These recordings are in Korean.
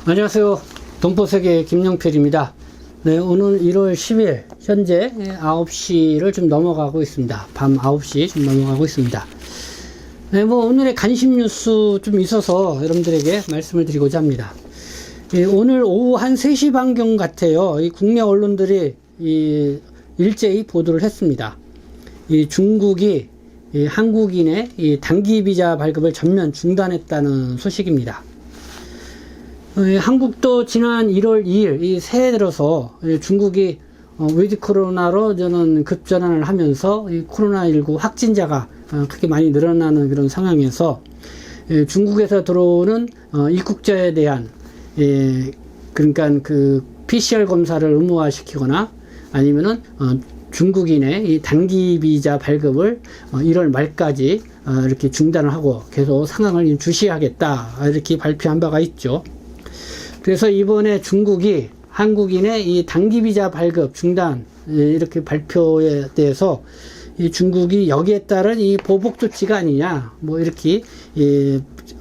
안녕하세요. 동포세계 김영필입니다. 네, 오늘 1월 10일 현재 9시를 좀 넘어가고 있습니다. 밤 9시 좀 넘어가고 있습니다. 네, 오늘의 관심 뉴스 좀 있어서 여러분들에게 말씀을 드리고자 합니다. 오늘 오후 한 3시 반경 같아요. 이 국내 언론들이 일제히 보도를 했습니다. 중국이 한국인의 단기 비자 발급을 전면 중단했다는 소식입니다. 한국도 지난 1월 2일 새해 들어서 중국이 위드 코로나로 저는 급전환을 하면서 코로나19 확진자가 크게 많이 늘어나는 그런 상황에서 중국에서 들어오는 입국자에 대한 그러니까 그 PCR 검사를 의무화시키거나 아니면은 중국인의 이 단기 비자 발급을 1월 말까지 이렇게 중단을 하고 계속 상황을 주시하겠다 이렇게 발표한 바가 있죠. 그래서 이번에 중국이 한국인의 이 단기 비자 발급 중단 이렇게 발표에 대해서 이 중국이 여기에 따른 이 보복 조치가 아니냐 이렇게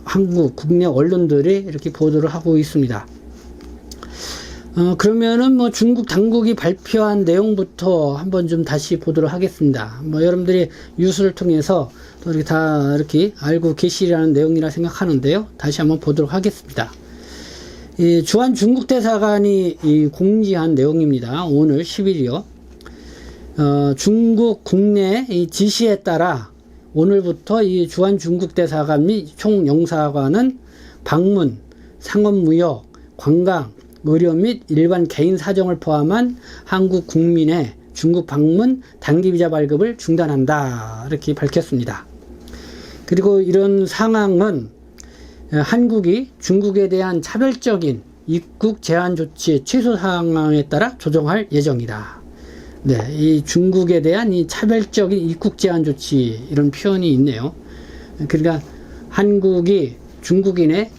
한국 국내 언론들이 이렇게 보도를 하고 있습니다. 그러면은 중국 당국이 발표한 내용부터 한번 좀 다시 보도록 하겠습니다. 여러분들이 뉴스를 통해서 또 이렇게 다 이렇게 알고 계시라는 내용이라 생각하는데요. 다시 한번 보도록 하겠습니다. 주한 중국 대사관이 공지한 내용입니다. 오늘 10일이요. 중국 국내 지시에 따라 오늘부터 이 주한 중국 대사관 및 총영사관은 방문, 상업무역, 관광, 의료 및 일반 개인 사정을 포함한 한국 국민의 중국 방문 단기 비자 발급을 중단한다. 이렇게 밝혔습니다. 그리고 이런 상황은 한국이 중국에 대한 차별적인 입국 제한 조치 취소 상황에 따라 조정할 예정이다. 네, 이 중국에 대한 이 차별적인 입국 제한 조치 이런 표현이 있네요. 그러니까 한국이 중국인의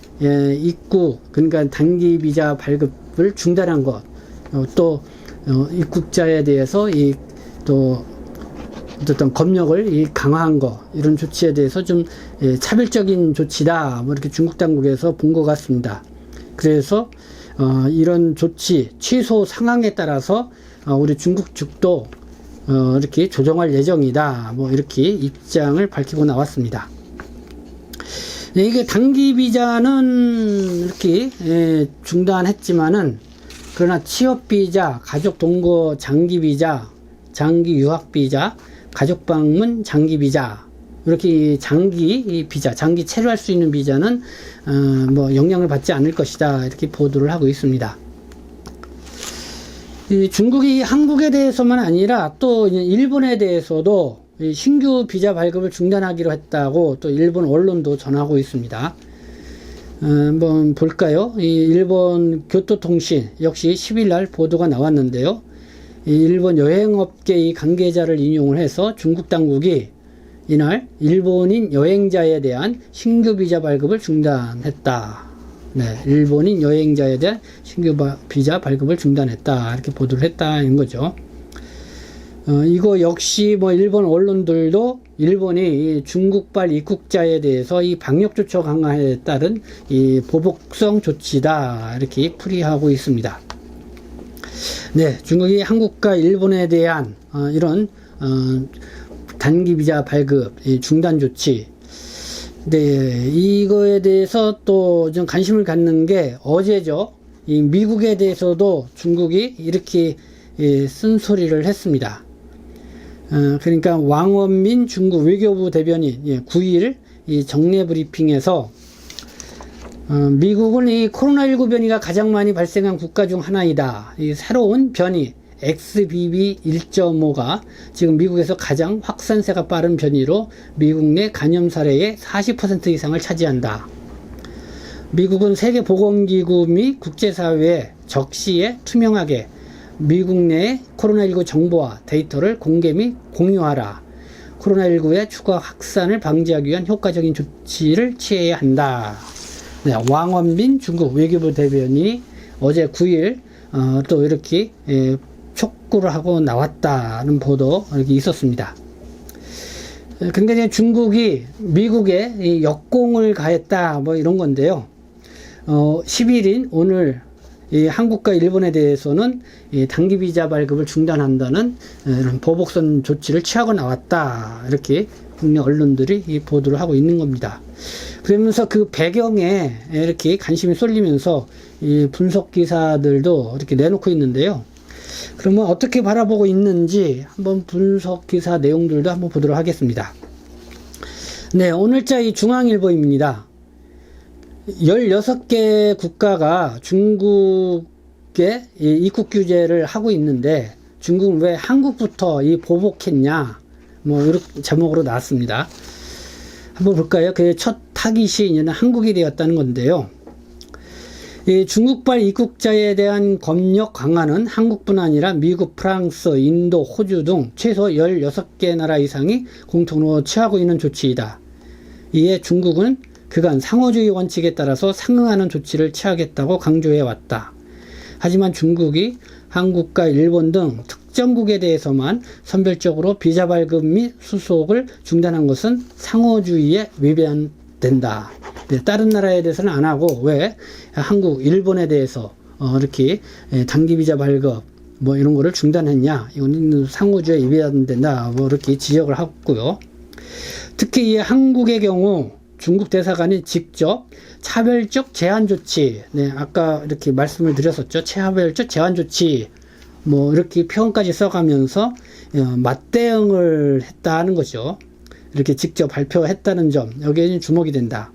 입국 그러니까 단기 비자 발급을 중단한 것, 또 입국자에 대해서 또 어떤 검역을 강화한 거 이런 조치에 대해서 좀 차별적인 조치다 이렇게 중국 당국에서 본 것 같습니다. 그래서 이런 조치 취소 상황에 따라서 우리 중국 측도 이렇게 조정할 예정이다 이렇게 입장을 밝히고 나왔습니다. 이게 단기 비자는 이렇게 중단했지만은 그러나 취업 비자, 가족 동거 장기 비자, 장기 유학 비자, 가족 방문 장기 비자 이렇게 장기 비자, 장기 체류할 수 있는 비자는 영향을 받지 않을 것이다 이렇게 보도를 하고 있습니다. 중국이 한국에 대해서만 아니라 또 일본에 대해서도 신규 비자 발급을 중단하기로 했다고 또 일본 언론도 전하고 있습니다. 한번 볼까요? 일본 교토통신 역시 10일 날 보도가 나왔는데요. 일본 여행업계의 관계자를 인용을 해서 중국 당국이 이날 일본인 여행자에 대한 신규 비자 발급을 중단했다. 네, 일본인 여행자에 대한 신규 비자 발급을 중단했다. 이렇게 보도를 했다는 거죠. 이거 역시 일본 언론들도 일본이 중국발 입국자에 대해서 이 방역 조처 강화에 따른 이 보복성 조치다. 이렇게 풀이하고 있습니다. 네, 중국이 한국과 일본에 대한 이런 단기 비자 발급 중단 조치. 네, 이거에 대해서 또 좀 관심을 갖는 게 어제죠. 이 미국에 대해서도 중국이 이렇게 쓴소리를 했습니다. 그러니까 왕원민 중국 외교부 대변인 9일 이 정례 브리핑에서 미국은 이 코로나19 변이가 가장 많이 발생한 국가 중 하나이다. 이 새로운 변이 XBB 1.5가 지금 미국에서 가장 확산세가 빠른 변이로 미국 내 감염 사례의 40% 이상을 차지한다. 미국은 세계보건기구 및 국제사회에 적시에 투명하게 미국 내 코로나19 정보와 데이터를 공개 및 공유하라. 코로나19의 추가 확산을 방지하기 위한 효과적인 조치를 취해야 한다. 네, 왕원민 중국 외교부 대변인이 어제 9일 또 이렇게 촉구를 하고 나왔다는 보도 이렇게 있었습니다. 그러니까 중국이 미국에 역공을 가했다 이런 건데요. 10일인 오늘 이 한국과 일본에 대해서는 이 단기 비자 발급을 중단한다는 이런 보복성 조치를 취하고 나왔다. 이렇게 국내 언론들이 이 보도를 하고 있는 겁니다. 그러면서 그 배경에 이렇게 관심이 쏠리면서 이 분석 기사들도 이렇게 내놓고 있는데요. 그러면 어떻게 바라보고 있는지 한번 분석 기사 내용들도 한번 보도록 하겠습니다. 네, 오늘자 이 중앙일보입니다. 16개 국가가 중국에 입국 규제를 하고 있는데 중국은 왜 한국부터 이 보복했냐, 뭐 이렇게 제목으로 나왔습니다. 한번 볼까요? 그의 첫 타깃이 한국이 되었다는 건데요. 이 중국발 입국자에 대한 검역 강화는 한국뿐 아니라 미국, 프랑스, 인도, 호주 등 최소 16개 나라 이상이 공통으로 취하고 있는 조치이다. 이에 중국은 그간 상호주의 원칙에 따라서 상응하는 조치를 취하겠다고 강조해 왔다. 하지만 중국이 한국과 일본 등 특정국에 대해서만 선별적으로 비자 발급 및 수속을 중단한 것은 상호주의에 위반된다. 네, 다른 나라에 대해서는 안 하고 왜 한국, 일본에 대해서 이렇게 단기 비자 발급 뭐 이런 거를 중단했냐? 이거는 상호주의에 위반된다. 뭐 이렇게 지적을 하고요. 특히 이 한국의 경우 중국 대사관이 직접 차별적 제한 조치, 네, 아까 이렇게 말씀을 드렸었죠. 차별적 제한 조치, 뭐 이렇게 표현까지 써가면서 맞대응을 했다 하는 거죠. 이렇게 직접 발표했다는 점, 여기에는 주목이 된다.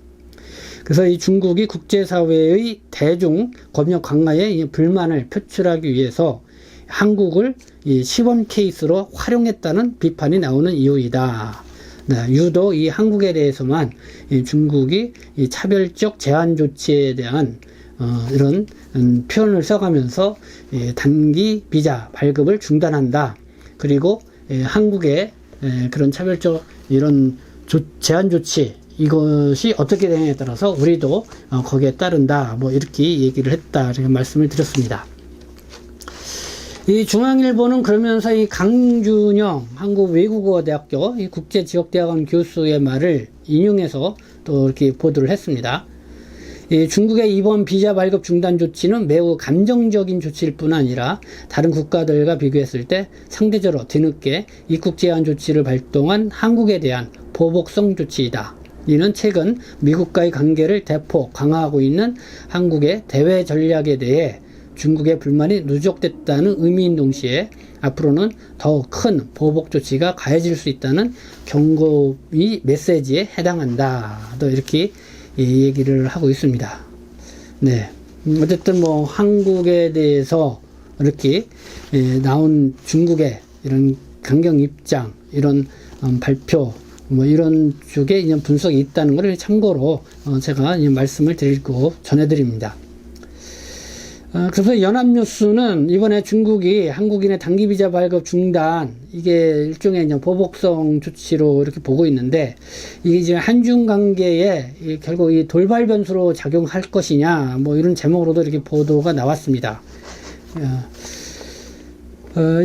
그래서 이 중국이 국제사회의 대중 검역 강화에 불만을 표출하기 위해서 한국을 이 시범 케이스로 활용했다는 비판이 나오는 이유이다. 네, 유독 이 한국에 대해서만 이 중국이 이 차별적 제한 조치에 대한 이런 표현을 써가면서 단기 비자 발급을 중단한다. 그리고 한국의 그런 차별적 이런 제한 조치 이것이 어떻게 되느냐에 따라서 우리도 거기에 따른다. 뭐 이렇게 얘기를 했다. 이렇게 말씀을 드렸습니다. 이 중앙일보는 그러면서 이 강준영 한국외국어대학교 이 국제지역대학원 교수의 말을 인용해서 또 이렇게 보도를 했습니다. 이 중국의 이번 비자 발급 중단 조치는 매우 감정적인 조치일 뿐 아니라 다른 국가들과 비교했을 때 상대적으로 뒤늦게 입국 제한 조치를 발동한 한국에 대한 보복성 조치이다. 이는 최근 미국과의 관계를 대폭 강화하고 있는 한국의 대외 전략에 대해 중국의 불만이 누적됐다는 의미인 동시에 앞으로는 더욱 큰 보복 조치가 가해질 수 있다는 경고의 메시지에 해당한다. 또 이렇게 얘기를 하고 있습니다. 네. 어쨌든 뭐 한국에 대해서 이렇게 나온 중국의 이런 강경 입장, 이런 발표, 뭐 이런 쪽에 이런 분석이 있다는 것을 참고로 제가 말씀을 드리고 전해드립니다. 그래서 연합뉴스는 이번에 중국이 한국인의 단기 비자 발급 중단, 이게 일종의 이제 보복성 조치로 이렇게 보고 있는데, 이게 이제 한중 관계에 결국 이 돌발 변수로 작용할 것이냐, 뭐 이런 제목으로도 이렇게 보도가 나왔습니다.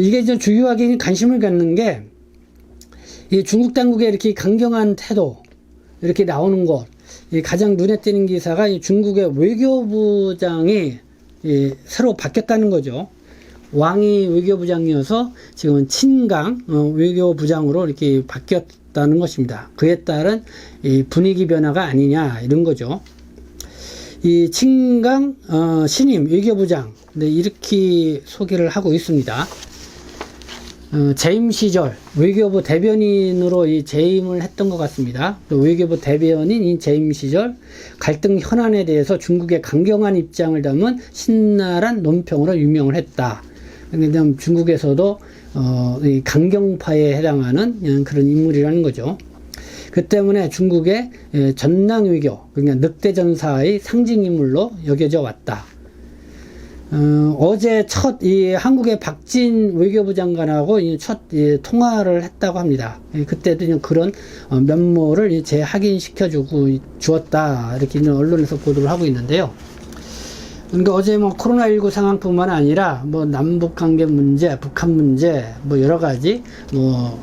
이게 이제 주요하게 관심을 갖는 게, 이 중국 당국의 이렇게 강경한 태도, 이렇게 나오는 것, 가장 눈에 띄는 기사가 이 중국의 외교부장이 새로 바뀌었다는 거죠. 왕이 외교부장이어서 지금은 친강 외교부장으로 이렇게 바뀌었다는 것입니다. 그에 따른 이 분위기 변화가 아니냐 이런 거죠. 이 친강 신임 외교부장, 네, 이렇게 소개를 하고 있습니다. 재임 시절 외교부 대변인으로 재임을 했던 것 같습니다. 또 외교부 대변인 이 재임 시절 갈등 현안에 대해서 중국의 강경한 입장을 담은 신랄한 논평으로 유명을 했다. 그런데 중국에서도 이 강경파에 해당하는 그런 인물이라는 거죠. 그 때문에 중국의 전남 외교, 그러니까 늑대 전사의 상징 인물로 여겨져 왔다. 어제 첫 한국의 박진 외교부 장관하고 첫 통화를 했다고 합니다. 그때도 그런 면모를 재확인시켜 주었다. 이렇게 언론에서 보도를 하고 있는데요. 그러니까 어제 뭐 코로나19 상황뿐만 아니라 뭐 남북 관계 문제, 북한 문제, 뭐 여러 가지 뭐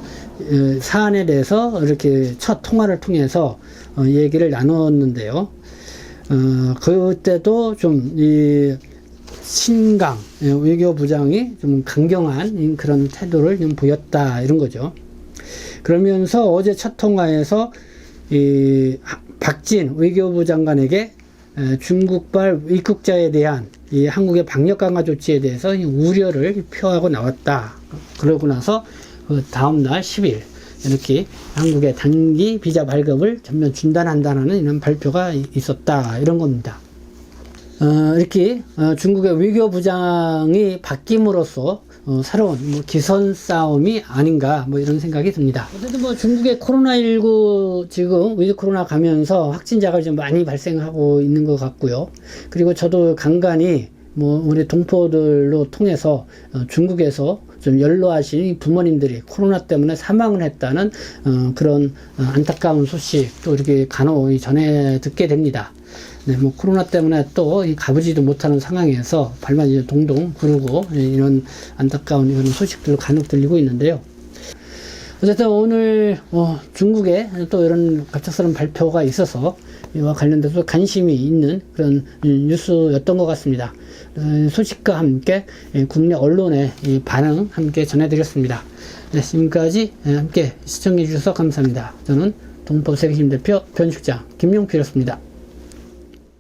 사안에 대해서 이렇게 첫 통화를 통해서 얘기를 나눴는데요. 그때도 좀 이 신강 외교부장이 좀 강경한 그런 태도를 좀 보였다 이런 거죠. 그러면서 어제 첫 통화에서 이 박진 외교부 장관에게 중국발 입국자에 대한 이 한국의 방역 강화 조치에 대해서 우려를 표하고 나왔다. 그러고 나서 그 다음날 10일 이렇게 한국의 단기 비자 발급을 전면 중단한다는 이런 발표가 있었다 이런 겁니다. 이렇게 중국의 외교부장이 바뀜으로써 새로운 기선 싸움이 아닌가 이런 생각이 듭니다. 어쨌든 중국의 코로나19 지금 위드 코로나 가면서 확진자가 좀 많이 발생하고 있는 것 같고요. 그리고 저도 간간히 우리 동포들로 통해서 중국에서 좀 연로하신 부모님들이 코로나 때문에 사망을 했다는 그런 안타까운 소식 또 이렇게 간혹 전해 듣게 됩니다. 네, 코로나 때문에 또 가보지도 못하는 상황에서 발만 이제 동동 구르고 이런 안타까운 이런 소식들을 간혹 들리고 있는데요. 어쨌든 오늘 중국에 또 이런 갑작스러운 발표가 있어서 이와 관련돼서 관심이 있는 그런 뉴스였던 것 같습니다. 소식과 함께 국내 언론의 반응 함께 전해드렸습니다. 네, 지금까지 함께 시청해 주셔서 감사합니다. 저는 동포세계심 대표 변식장 김용필이었습니다.